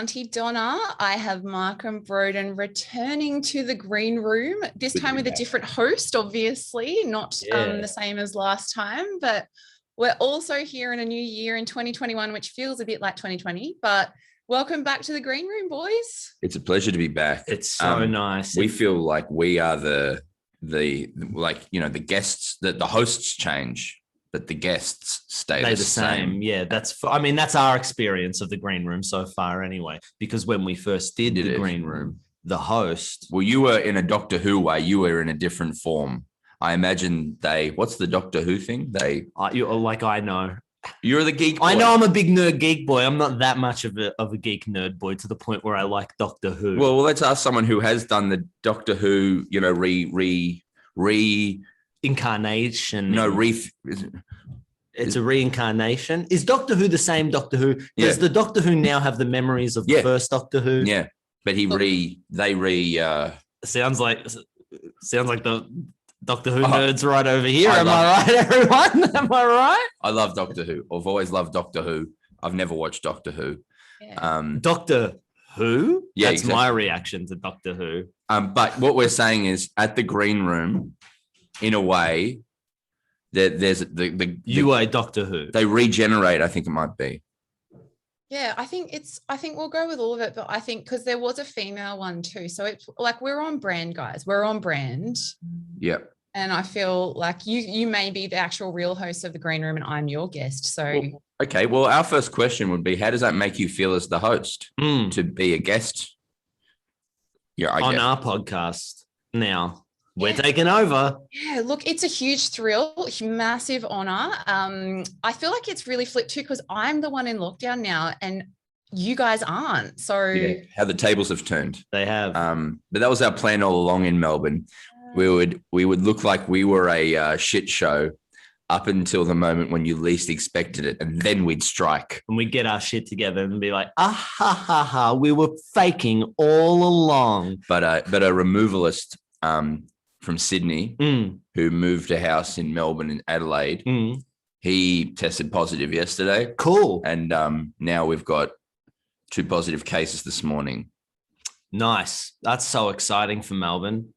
Aunty Donna. I have Mark and Broden returning to the green room, this time with a different host, obviously, not the same as last time, but we're also here in a new year in 2021, which feels a bit like 2020, but welcome back to the green room, boys. It's a pleasure to be back. It's so nice. We feel like we are the guests, that the hosts change, but the guests stay the same. Yeah, that's our experience of the green room so far anyway, because when we first did the green room, the host... Well, you were in a Doctor Who way. You were in a different form. I imagine what's the Doctor Who thing? I know. You're the geek boy. I know I'm a big nerd geek boy. I'm not that much of a geek nerd boy to the point where I like Doctor Who. Well, let's ask someone who has done the Doctor Who, incarnation. No, it's a reincarnation. Is Doctor Who the same Doctor Who? Does the Doctor Who now have the memories of the first Doctor Who? Yeah, but sounds like the Doctor Who nerds right over here. Am I right, everyone? Am I right? I love Doctor Who. I've always loved Doctor Who. I've never watched Doctor Who. Yeah. Doctor Who? Yeah, that's exactly my reaction to Doctor Who. But what we're saying is, at the green room, in a way, there's you are Doctor Who. They regenerate. I think it might be. Yeah, I think we'll go with all of it, but I think because there was a female one too, so it's like we're on brand, guys. We're on brand. Yep. And I feel like you may be the actual real host of the green room, and I'm your guest. So okay. Well, our first question would be, how does that make you feel as the host to be a guest? Yeah, on our podcast now. We're taking over. Yeah, look, it's a huge thrill, massive honor. I feel like it's really flipped too, because I'm the one in lockdown now and you guys aren't. So how the tables have turned. They have. But that was our plan all along in Melbourne. We would look like we were a shit show up until the moment when you least expected it, and then we'd strike. And we'd get our shit together and be like, we were faking all along. But a removalist from Sydney, who moved a house in Melbourne and Adelaide. He tested positive yesterday. Cool. And now we've got 2 positive cases this morning. Nice. That's so exciting for Melbourne.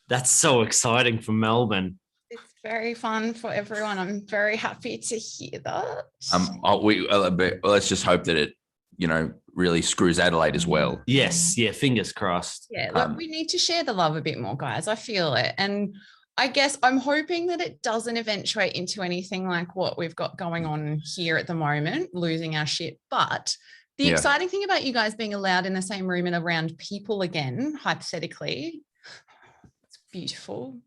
It's very fun for everyone. I'm very happy to hear that. Let's just hope that it, really screws Adelaide as well. Yes. Yeah. Fingers crossed. Yeah. Look, we need to share the love a bit more, guys. I feel it. And I guess I'm hoping that it doesn't eventuate into anything like what we've got going on here at the moment, losing our shit. But the exciting thing about you guys being allowed in the same room and around people again, hypothetically, it's beautiful.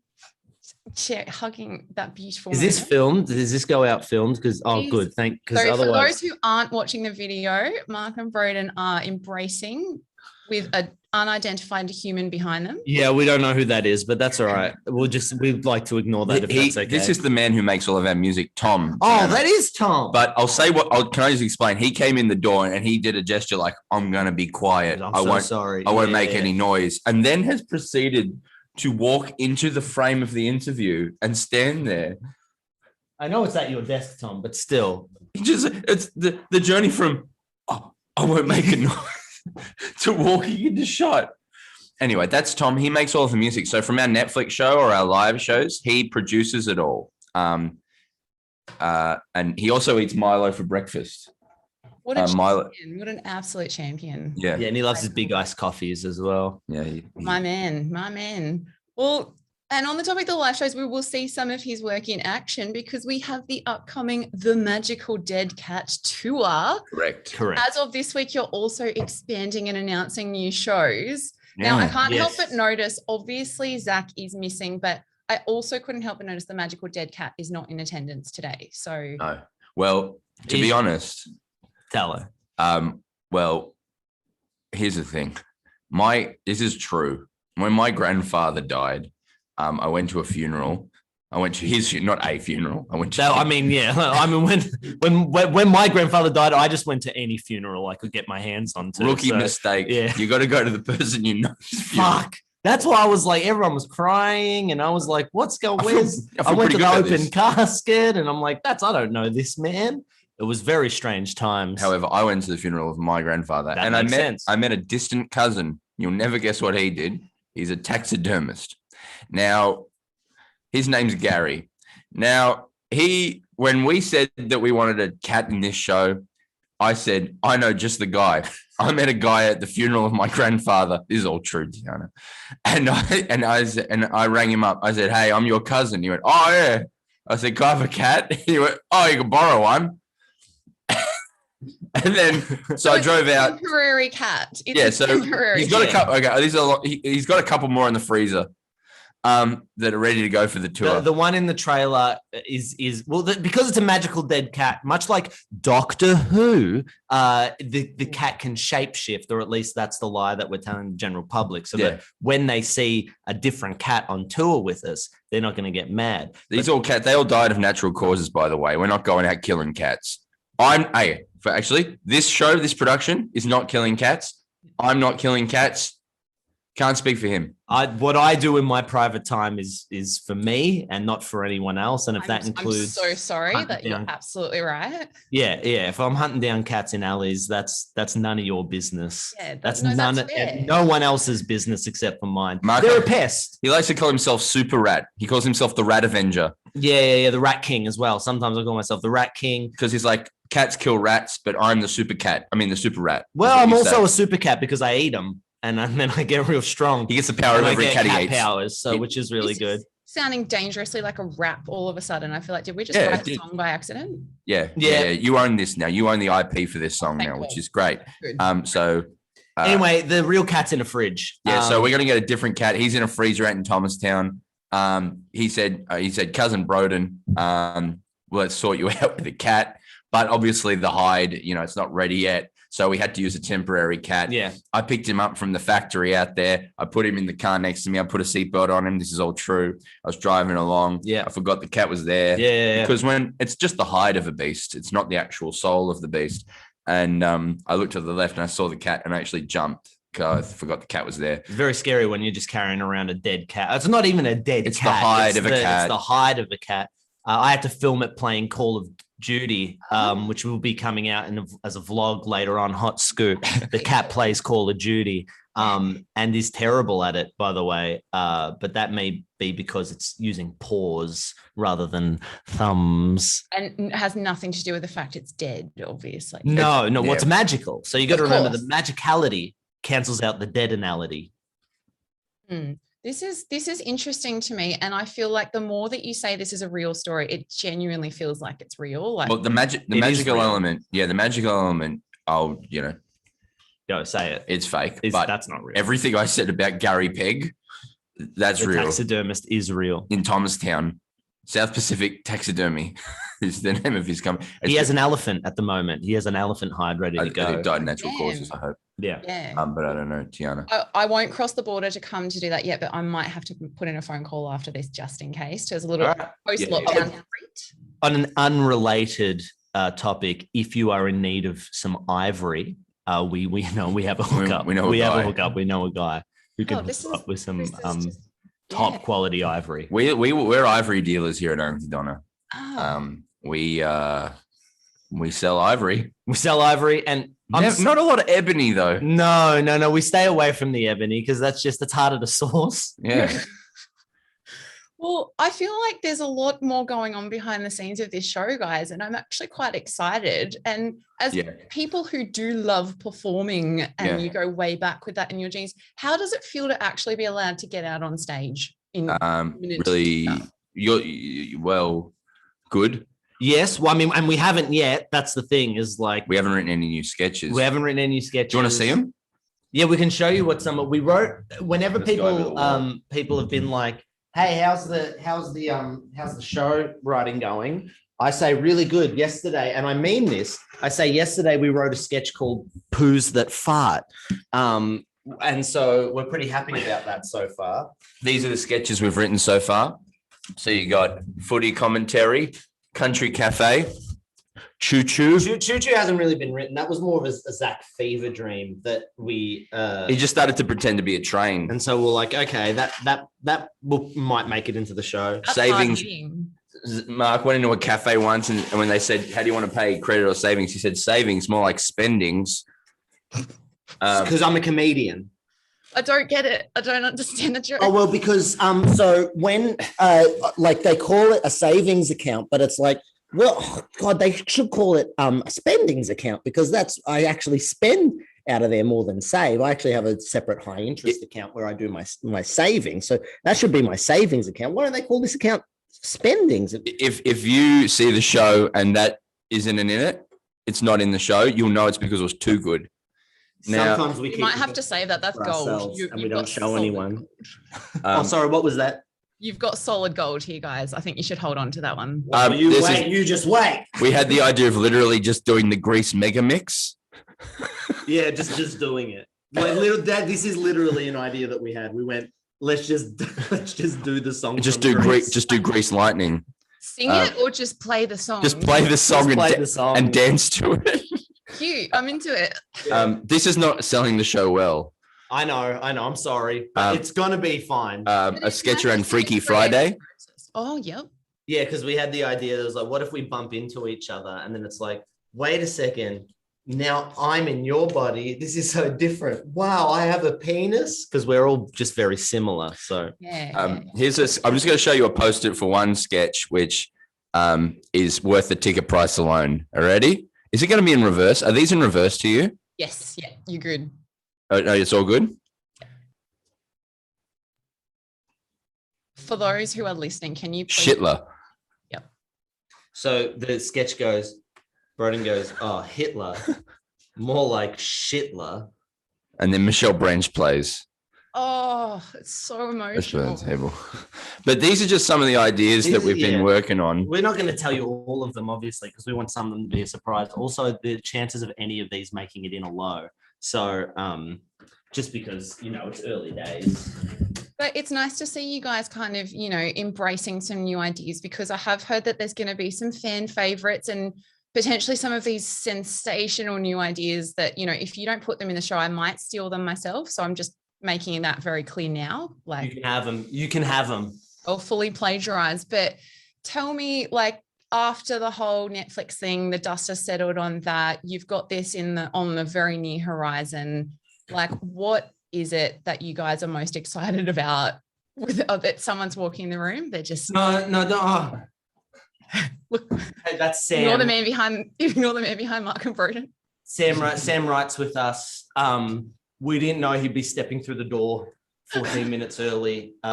Hugging that beautiful moment. This filmed? Does this go out filmed? Because good, so otherwise... For those who aren't watching the video, Mark and Broden are embracing with an unidentified human behind them. Yeah, we don't know who that is, but that's all right. We'd like to ignore that if that's okay. This is the man who makes all of our music, Tom. Oh, that is Tom. But I'll say can I just explain? He came in the door and he did a gesture like, I'm going to be quiet. Sorry. I won't make any noise. And then has proceeded to walk into the frame of the interview and stand there. I know it's at your desk, Tom, but still. It's the journey from, I won't make a noise, to walking into shot. Anyway, that's Tom. He makes all of the music. So from our Netflix show or our live shows, he produces it all. And he also eats Milo for breakfast. What a champion. What an absolute champion. Yeah. Yeah, and he loves his big iced coffees as well. Yeah. My man. Well, and on the topic of the live shows, we will see some of his work in action because we have the upcoming The Magical Dead Cat tour. Correct. As of this week, you're also expanding and announcing new shows. Yeah. Now, I can't help but notice, obviously, Zach is missing, but I also couldn't help but notice The Magical Dead Cat is not in attendance today. So, no. Well, to be honest... Tell her. Well, here's the thing. This is true. When my grandfather died, I went to a funeral. I went to his, not a funeral. I went to. When my grandfather died, I just went to any funeral I could get my hands on. Rookie mistake. Yeah, you got to go to the person you know. Fuck. That's why I was like, everyone was crying, and I was like, "What's going on?" I went to the open casket, and I'm like, I don't know this man. It was very strange times. However, I went to the funeral of my grandfather, That and makes sense. I met a distant cousin. You'll never guess what he did. He's a taxidermist. Now, his name's Gary. Now, when we said that we wanted a cat in this show, I said, I know just the guy. I met a guy at the funeral of my grandfather. This is all true, Tiana. And I rang him up. I said, hey, I'm your cousin. He went, oh, yeah. I said, can I have a cat? He went, oh, you can borrow one. And then, so I drove out. Temporary cat. It's yeah, so temporary. he's got a couple. Okay, these are a lot. He's got a couple more in the freezer, that are ready to go for the tour. The one in the trailer is because it's a magical dead cat, much like Doctor Who. The cat can shapeshift, or at least that's the lie that we're telling the general public, so that when they see a different cat on tour with us, they're not going to get mad. These all cats. They all died of natural causes, by the way. We're not going out killing cats. Actually, this production is not killing cats. I'm not killing cats. Can't speak for him. What I do in my private time is for me and not for anyone else. And if that includes, I'm so sorry that you're absolutely right. Yeah. If I'm hunting down cats in alleys, that's none of your business. Yeah, that's no one else's business except for mine. Marco, they're a pest. He likes to call himself Super Rat. He calls himself the Rat Avenger. Yeah, the Rat King as well. Sometimes I call myself the Rat King because he's like, cats kill rats, but I'm the super cat. I mean, the super rat. Well, I'm also a super cat because I eat them. And then I get real strong. He gets the power of every cat he eats. Powers, which is really good. Sounding dangerously like a rap all of a sudden. I feel like, did we just write a song by accident? Yeah. You own this now. You own the IP for this song now, which is great. Good. Anyway, the real cat's in a fridge. Yeah, so we're gonna get a different cat. He's in a freezer out in Thomastown. He said, cousin Broden, let's sort you out with a cat. But obviously the hide, it's not ready yet. So we had to use a temporary cat. Yeah. I picked him up from the factory out there. I put him in the car next to me. I put a seatbelt on him. This is all true. I was driving along. Yeah. I forgot the cat was there. Yeah. Because when it's just the hide of a beast, it's not the actual soul of the beast. And I looked to the left and I saw the cat and I actually jumped because I forgot the cat was there. It's very scary when you're just carrying around a dead cat. It's not even a dead cat. It's the hide of a cat. It's the hide of a cat. I had to film it playing Call of Duty, which will be coming out as a vlog later on. Hot scoop. The cat plays Call of Duty and is terrible at it, by the way. But that may be because it's using paws rather than thumbs. And it has nothing to do with the fact it's dead, obviously. No, what's magical. So you got to remember the magicality cancels out the deadinality. This is interesting to me, and I feel like the more that you say this is a real story, it genuinely feels like it's real. Like, well, the magical element, the magical element. Go say it. It's fake, but that's not real. Everything I said about Gary Pegg, that's real. Taxidermist is real in Thomastown. South Pacific Taxidermy is the name of his company. He has an elephant at the moment. He has an elephant hide ready to go. It died natural causes, I hope. Yeah. But I don't know, Tiana. I won't cross the border to come to do that yet, but I might have to put in a phone call after this just in case. There's a little post-lockdown treat. On an unrelated topic, if you are in need of some ivory, we know we have a hookup. We know a guy who can hook up with some top quality ivory. We're ivory dealers here at Aunty Donna. We sell ivory. And not a lot of ebony though. No. We stay away from the ebony because it's harder to source. Yeah. Well, I feel like there's a lot more going on behind the scenes of this show, guys, and I'm actually quite excited. And as people who do love performing and you go way back with that in your genes, how does it feel to actually be allowed to get out on stage? Really, good. Yes. Well, I mean, and we haven't yet. That's the thing is like... We haven't written any new sketches. Do you want to see them? Yeah, we can show you what we wrote. Whenever people have been like, hey, how's the show writing going? I say really good yesterday. And I mean this. I say yesterday we wrote a sketch called Poos That Fart. And so we're pretty happy about that so far. These are the sketches we've written so far. So you got footy commentary, country cafe, choo choo. Choo choo hasn't really been written. That was more of a Zach fever dream that we. He just started to pretend to be a train, and so we're like, okay, that might make it into the show. Savings Mark went into a cafe once, and when they said, "How do you want to pay, credit or savings?" He said, "Savings, more like spendings." Because I'm a comedian. I don't get it. I don't understand the joke. Oh, well, because so when like they call it a savings account, but it's like, well, God, they should call it a spendings account, because I actually spend out of there more than save. I actually have a separate high interest account where I do my savings. So that should be my savings account. Why don't they call this account spendings? If you see the show and that isn't in it, it's not in the show, you'll know it's because it was too good. Now, sometimes you might have to say that. That's gold. And we don't show anyone. Um, Oh, sorry. What was that? You've got solid gold here, guys. I think you should hold on to that one. You just wait. We had the idea of literally just doing the Grease mega mix. Yeah, just doing it. Like, Dad, this is literally an idea that we had. We went, let's just do the song. Just do Grease Lightning. Sing it or just play the song. Just play the song, and dance to it. Cute. I'm into it. This is not selling the show well. I know. I'm sorry, but it's gonna be fine. A sketch around Freaky Friday. Oh, yep. Yeah, because we had the idea. It was like, what if we bump into each other? And then it's like, wait a second. Now I'm in your body. This is so different. Wow, I have a penis, because we're all just very similar. So I'm just going to show you a post-it for one sketch, which is worth the ticket price alone. Already? Is it going to be in reverse? Are these in reverse to you? Yes. Yeah, you're good. Oh, no, it's all good. For those who are listening, can you please? Shitler. Yep. So the sketch goes. Broden goes, "Oh, Hitler, more like shitler." And then Michelle Branch plays. Oh, it's so emotional. But these are just some of the ideas that we've been working on. We're not going to tell you all of them, obviously, because we want some of them to be a surprise. Also, the chances of any of these making it in are low. So just because, it's early days. But it's nice to see you guys kind of, embracing some new ideas, because I have heard that there's going to be some fan favorites and potentially some of these sensational new ideas that, if you don't put them in the show, I might steal them myself. So I'm just making that very clear now. Like, you can have them. Or fully plagiarized. But tell me, like, after the whole Netflix thing, the dust has settled on that. You've got this on the very near horizon. Like, what is it that you guys are most excited about? That someone's walking in the room? They're just no. Look, hey, that's Sam. Ignore the man behind Mark and Broden. Sam writes with us. We didn't know he'd be stepping through the door 14 minutes early. We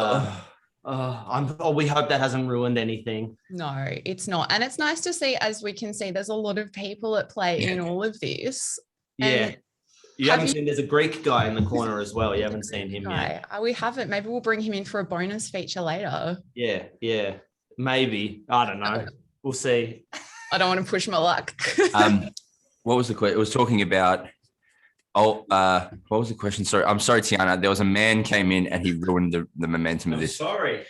hope that hasn't ruined anything. No, it's not. And it's nice to see, as we can see, there's a lot of people at play in all of this. Yeah. You haven't seen, there's a Greek guy in the corner as well. You haven't seen him yet. We haven't. Maybe we'll bring him in for a bonus feature later. Yeah. Maybe. I don't know. We'll see. I don't want to push my luck. What was the question? It was talking about, what was the question? Sorry. I'm sorry, Tiana. There was a man came in and he ruined the momentum of this. Sorry.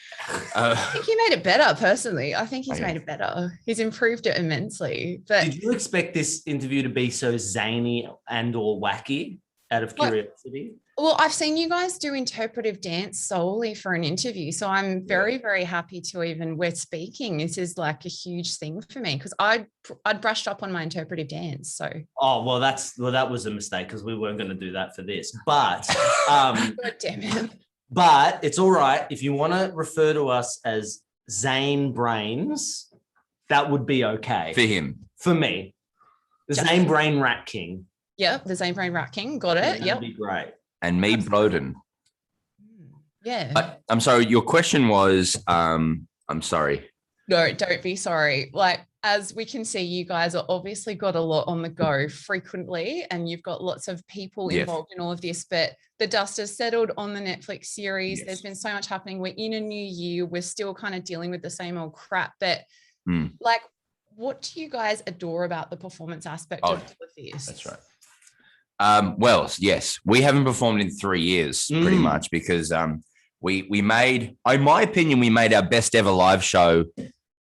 I think he made it better, personally. I think he's made it better. He's improved it immensely. But did you expect this interview to be so zany and or wacky out of curiosity? Well, I've seen you guys do interpretive dance solely for an interview. So I'm very, very happy we're speaking. This is like a huge thing for me, because I'd brushed up on my interpretive dance. So that was a mistake, because we weren't going to do that for this. But God damn it. But it's all right. If you want to refer to us as Zane Brains, that would be okay. For him. For me. The Zane Brain Rat King. Yep, the Zane Brain Rat King. Got it. That'd be great. And me, Broden. Yeah. I'm sorry. Your question was, I'm sorry. No, don't be sorry. Like, as we can see, you guys are obviously got a lot on the go frequently, and you've got lots of people involved in all of this, but the dust has settled on the Netflix series. Yes. There's been so much happening. We're in a new year. We're still kind of dealing with the same old crap, but like, what do you guys adore about the performance aspect of all of this? That's right. Well, yes, we haven't performed in 3 years pretty much, because we made, in my opinion, we made our best ever live show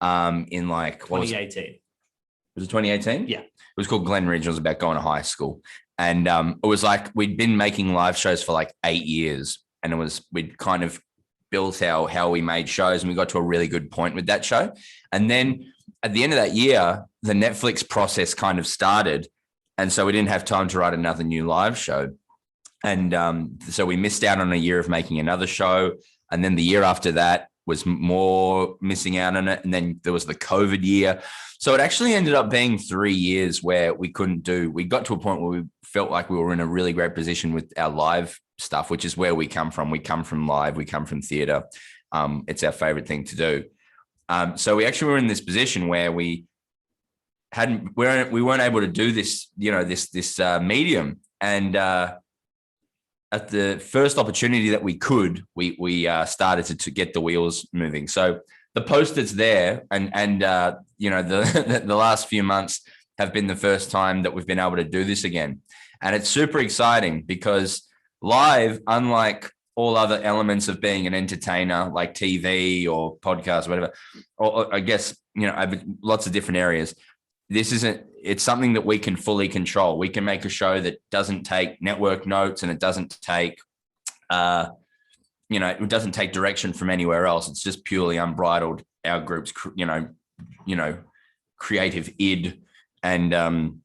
in like 2018. Was it 2018? Yeah. It was called Glen Ridge. It was about going to high school. And it was like we'd been making live shows for like 8 years, and we'd kind of built how we made shows, and we got to a really good point with that show. And then at the end of that year, the Netflix process kind of started. And so we didn't have time to write another new live show. And so we missed out on a year of making another show. And then the year after that was more missing out on it. And then there was the COVID year. So it actually ended up being 3 years where we got to a point where we felt like we were in a really great position with our live stuff, which is where we come from. We come from live, we come from theater. It's our favorite thing to do. So we actually were in this position where we weren't able to do this, this medium. And at the first opportunity that we could, we started to get the wheels moving. So the post-its there, and the last few months have been the first time that we've been able to do this again. And it's super exciting because live, unlike all other elements of being an entertainer like TV or podcast or whatever, or I guess, lots of different areas, it's something that we can fully control. We can make a show that doesn't take network notes, and it doesn't take, it doesn't take direction from anywhere else. It's just purely unbridled, our group's, creative id, and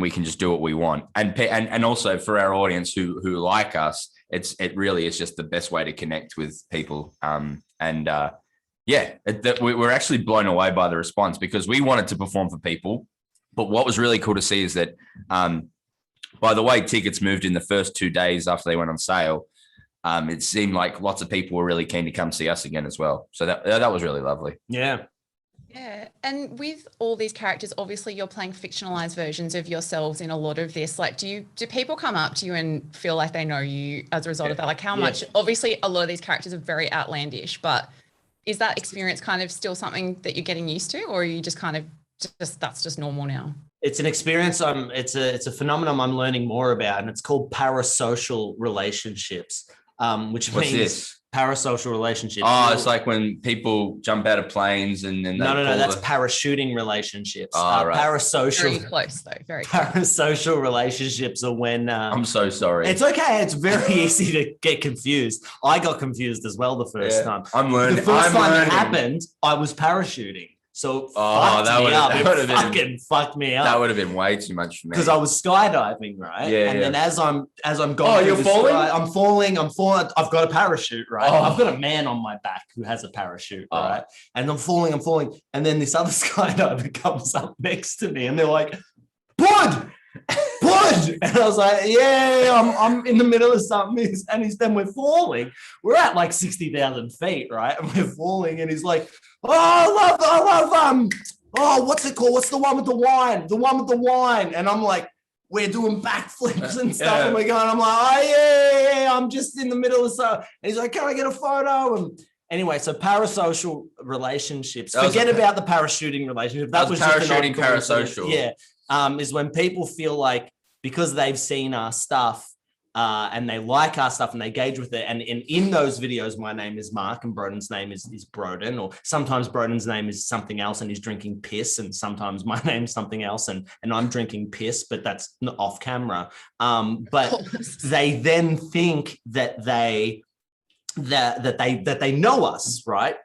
we can just do what we want. And also for our audience who like us, it really is just the best way to connect with people. We're actually blown away by the response, because we wanted to perform for people. But what was really cool to see is that, by the way, tickets moved in the first 2 days after they went on sale. It seemed like lots of people were really keen to come see us again as well. So that was really lovely. Yeah. Yeah. And with all these characters, obviously you're playing fictionalized versions of yourselves in a lot of this. Like, do people come up to you and feel like they know you as a result of that? Like, how much, obviously a lot of these characters are very outlandish, but is that experience kind of still something that you're getting used to, or are you just kind of that's just normal now? It's an experience. It's a phenomenon I'm learning more about, and it's called parasocial relationships, which What's means this? Parasocial relationships. Oh, it's like when people jump out of planes and then no, that's parachuting relationships. Right. Parasocial. Very close though. Very close. Parasocial relationships are when. I'm so sorry. It's okay. It's very easy to get confused. I got confused as well the first time. I'm learning. The first time it happened, I was parachuting. So fucking fucked me up. That would have been way too much for me. Because I was skydiving, right? Yeah. And then as I'm going, you're falling? I'm falling. I've got a parachute, right? I've got a man on my back who has a parachute, right? And I'm falling. And then this other skydiver comes up next to me, and they're like, "Bud!" And I was like, I'm in the middle of something. And then we're falling. We're at like 60,000 feet, right? And we're falling. And he's like, I love, what's it called? What's the one with the wine? The one with the wine. And I'm like, we're doing backflips and stuff. And we're going, I'm like, I'm just in the middle of something. And he's like, can I get a photo? And anyway, so parasocial relationships. Forget about the parachuting relationship. That was parachuting, parasocial. Yeah. Is when people feel like, because they've seen our stuff and they like our stuff and they engage with it. And in those videos, my name is Mark and Broden's name is Broden, or sometimes Broden's name is something else and he's drinking piss, and sometimes my name's something else and I'm drinking piss, but that's not off camera. But they then think that they know us, right?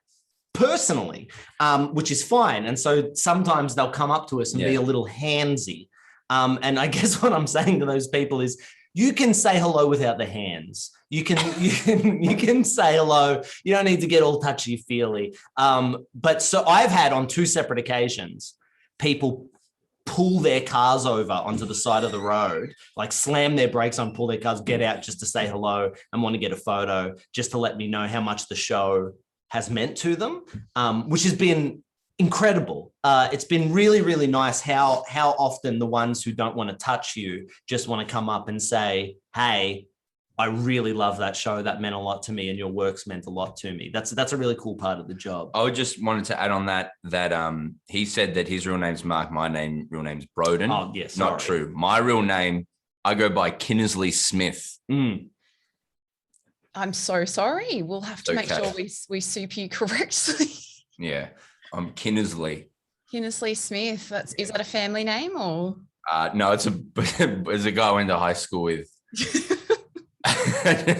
Personally, which is fine. And so sometimes they'll come up to us and be a little handsy. And I guess what I'm saying to those people is, you can say hello without the hands. You can say hello. You don't need to get all touchy-feely. But so I've had on 2 separate occasions, people pull their cars over onto the side of the road, like slam their brakes on, pull their cars, get out just to say hello and want to get a photo, just to let me know how much the show has meant to them, which has been incredible. It's been really, really nice how often the ones who don't want to touch you just want to come up and say, hey, I really love that show. That meant a lot to me, and your work's meant a lot to me. That's a really cool part of the job. I just wanted to add on that he said that his real name's Mark, my real name's Broden. Oh, yes. Not true. My real name, I go by Kinnersley Smith. I'm so sorry. We'll have to make sure we soup you correctly. Yeah. I'm Kinnersley. Kinnersley Smith. Is that a family name or? No, it's a guy I went to high school with. I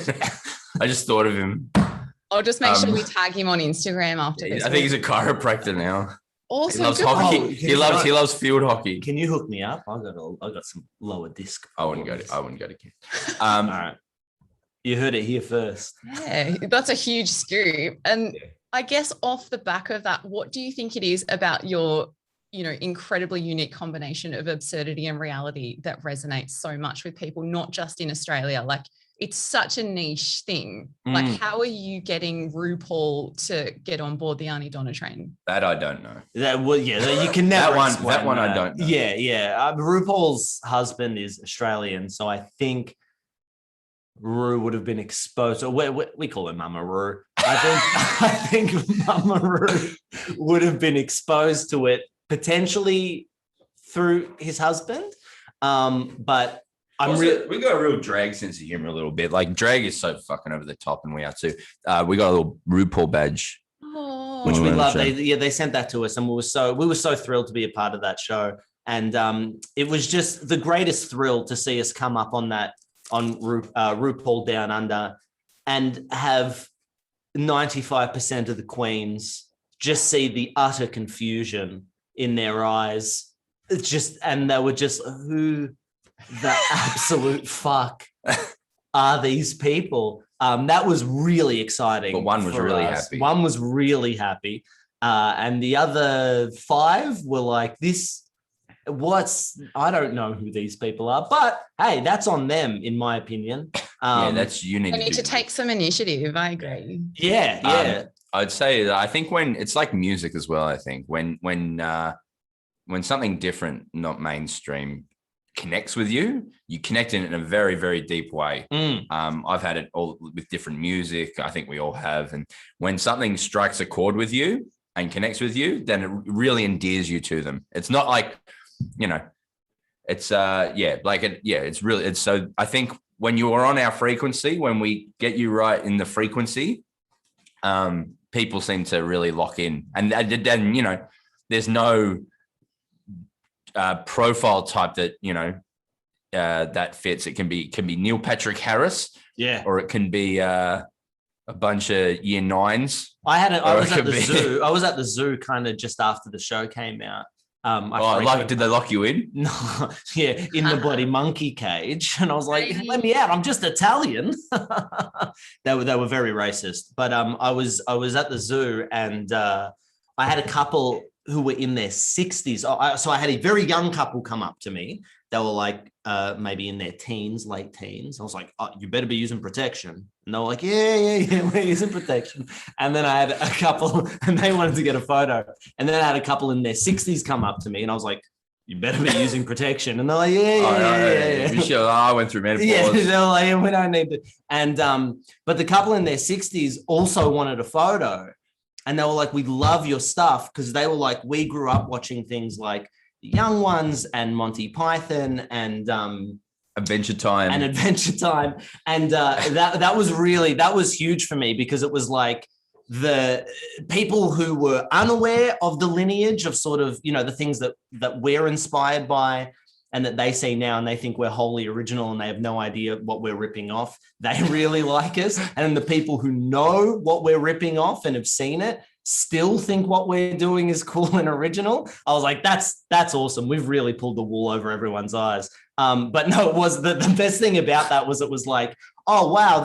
just thought of him. I'll just make sure we tag him on Instagram after this. I think he's a chiropractor now. Also, he loves hockey. He loves field hockey. Can you hook me up? I got some lower disc. I wouldn't go to Kent. All right. You heard it here first. Yeah, that's a huge scoop. And I guess off the back of that, what do you think it is about your, incredibly unique combination of absurdity and reality that resonates so much with people, not just in Australia? Like, it's such a niche thing. Like, how are you getting RuPaul to get on board the Aunty Donna train? That I don't know. You can never. that one I don't know. Yeah. RuPaul's husband is Australian, so I think Ru would have been exposed. We call her Mama Ru. I think Mama Ru would have been exposed to it potentially through his husband. But we got a real drag sense of humor a little bit. Like, drag is so fucking over the top, and we are too. We got a little RuPaul badge, which we love. They sent that to us, and we were so thrilled to be a part of that show. And it was just the greatest thrill to see us come up on RuPaul Down Under and have 95% of the queens just see the utter confusion in their eyes. And they were just, who the absolute fuck are these people? That was really exciting. But one was really happy. One was really happy. And the other 5 were like, I don't know who these people are, but hey, that's on them, in my opinion. That's you need to take some initiative. I agree. Yeah. I'd say that I think when it's like music as well, I think when something different, not mainstream, connects with you connect in a very, very deep way. I've had it all with different music. I think we all have. And when something strikes a chord with you and connects with you, then it really endears you to them. It's not like, it's so I think when you are on our frequency, when we get you right in the frequency, people seem to really lock in. And then, there's no profile type that, that fits. It can be Neil Patrick Harris. Yeah. Or it can be a bunch of year 9s. I was at the zoo. I was at the zoo kind of just after the show came out. Did they lock you in? No, yeah, in the bloody monkey cage, and I was like, "Let me out! I'm just Italian." They were very racist, but I was at the zoo, and I had a couple who were in their 60s. So I had a very young couple come up to me. They were like maybe in their teens, late teens. I was like, "Oh, you better be using protection." And they were like, yeah, we're using protection. And then I had a couple, and they wanted to get a photo. And then I had a couple in their 60s come up to me, and I was like, "You better be using protection." And they're like, yeah. Sure, I went through menopause. Yeah, they're like, we don't need it. And but the couple in their 60s also wanted a photo. And they were like, "We love your stuff," because they were like, "We grew up watching things like The Young Ones and Monty Python and Adventure Time. And that was huge for me, because it was like the people who were unaware of the lineage of sort of, the things that we're inspired by and that they see now, and they think we're wholly original and they have no idea what we're ripping off. They really like us. And the people who know what we're ripping off and have seen it still think what we're doing is cool and original. I was like, that's awesome. We've really pulled the wool over everyone's eyes. But no, it was the best thing about that was it was like, oh, wow,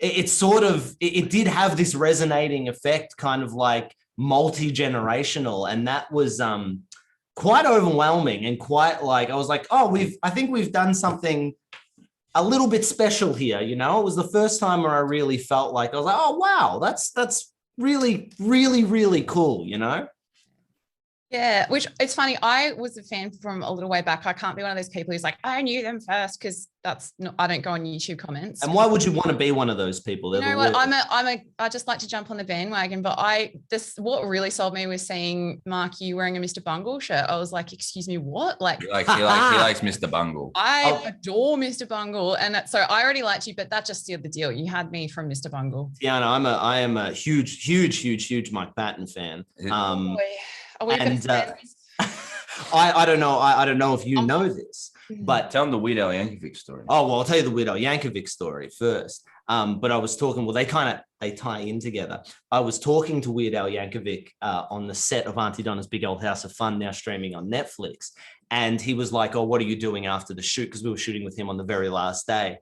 it did have this resonating effect, kind of like multi-generational. And that was quite overwhelming and quite like, I was like, oh, I think we've done something a little bit special here. It was the first time where I really felt like, I was like, oh, wow, that's really, really, really cool, Yeah, which it's funny. I was a fan from a little way back. I can't be one of those people who's like, I knew them first, because I don't go on YouTube comments. And why would you want to be one of those people? You know what? I just like to jump on the bandwagon. But what really sold me was seeing Mark, you wearing a Mr. Bungle shirt. I was like, excuse me, what? Like he likes Mr. Bungle. I adore Mr. Bungle, and so I already liked you, but that just sealed the deal. You had me from Mr. Bungle. Yeah, no, I am a huge Mike Patton fan. Are we and I don't know. I don't know if you know this, but tell them the Weird Al Yankovic story. Oh, well, I'll tell you the Weird Al Yankovic story first. But I was talking, well, they tie in together. I was talking to Weird Al Yankovic on the set of Aunty Donna's Big Old House of Fun, now streaming on Netflix. And he was like, oh, what are you doing after the shoot? Because we were shooting with him on the very last day.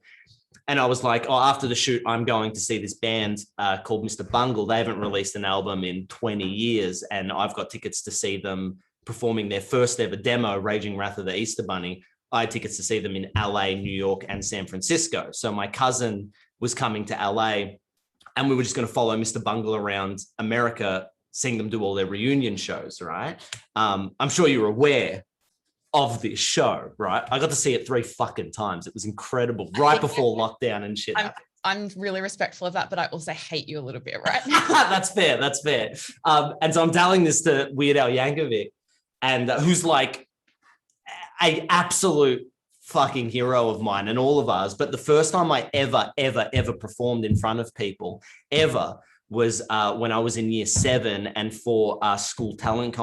And I was like, oh, after the shoot, I'm going to see this band called Mr. Bungle. They haven't released an album in 20 years. And I've got tickets to see them performing their first ever demo, Raging Wrath of the Easter Bunny. I had tickets to see them in LA, New York, and San Francisco. So my cousin was coming to LA and we were just going to follow Mr. Bungle around America, seeing them do all their reunion shows, right? I'm sure you're aware of this show, right? I got to see it 3 fucking times. It was incredible, right before lockdown and shit. I'm really respectful of that, but I also hate you a little bit, right? That's fair. And so I'm telling this to Weird Al Yankovic, and who's like a absolute fucking hero of mine and all of ours. But the first time I ever performed in front of people ever was when I was in year 7, and for our school talent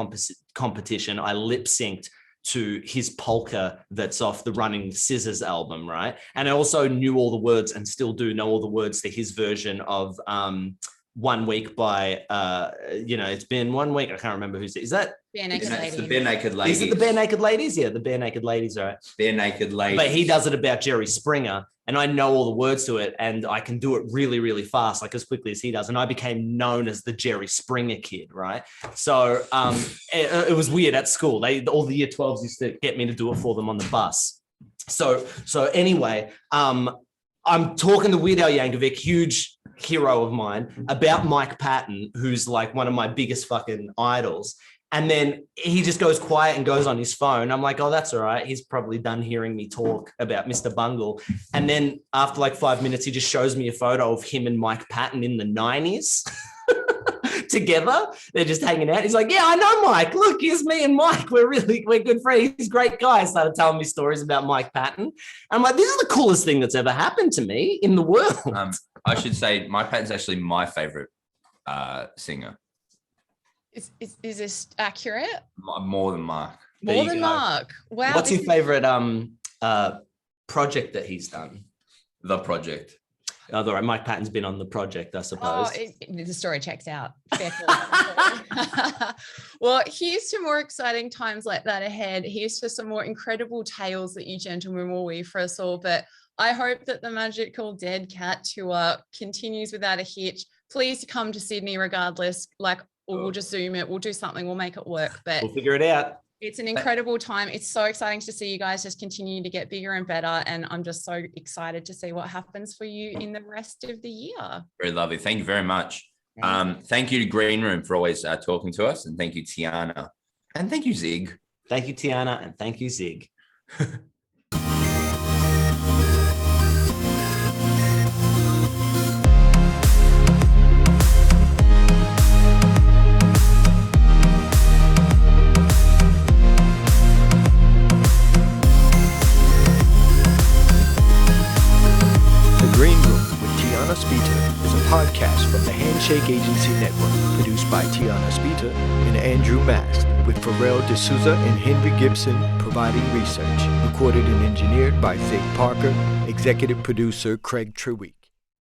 competition, I lip synced to his polka that's off the Running Scissors album, right? And I also knew all the words, and still do know all the words to his version of 1 Week by, it's been 1 week. I can't remember who's it. Is that? Bare Naked Ladies. It's the Bare Naked Ladies. Is it the Bare Naked Ladies? Yeah, the Bare Naked Ladies, right? Bare Naked Ladies. But he does it about Jerry Springer, and I know all the words to it, and I can do it really, really fast, like as quickly as he does. And I became known as the Jerry Springer kid, right? So it was weird at school. All the year 12s used to get me to do it for them on the bus. So anyway, I'm talking to Weird Al Yankovic, huge hero of mine, about Mike Patton, who's like one of my biggest fucking idols. And then he just goes quiet and goes on his phone. I'm like, oh, that's all right. He's probably done hearing me talk about Mr. Bungle. And then after like 5 minutes, he just shows me a photo of him and Mike Patton in the 90s together. They're just hanging out. He's like, yeah, I know Mike. Look, here's me and Mike. We're good friends. He's a great guy. I started telling me stories about Mike Patton. And I'm like, this is the coolest thing that's ever happened to me in the world. I should say Mike Patton's actually my favorite singer. Is this accurate? More than Mark. More than Mark. Wow. What's your favorite project that he's done? The Project. Although Mike Patton's been on The Project, I suppose. The story checks out. Fair Well, here's to more exciting times like that ahead. Here's to some more incredible tales that you gentlemen will weave for us all. But I hope that the magical Dead Cat tour continues without a hitch. Please come to Sydney regardless. We'll just Zoom it. We'll do something. We'll make it work. But we'll figure it out. It's an incredible time. It's so exciting to see you guys just continue to get bigger and better. And I'm just so excited to see what happens for you in the rest of the year. Very lovely. Thank you very much. Thank you to Green Room for always talking to us. And thank you, Tiana. And thank you, Zig. Thank you, Tiana. And thank you, Zig. Tiana Speter is a podcast from the Handshake Agency Network, produced by Tiana Speter and Andrew Mast, with Pharrell D'Souza and Henry Gibson providing research. Recorded and engineered by Zig Parker, executive producer Craig Treweek.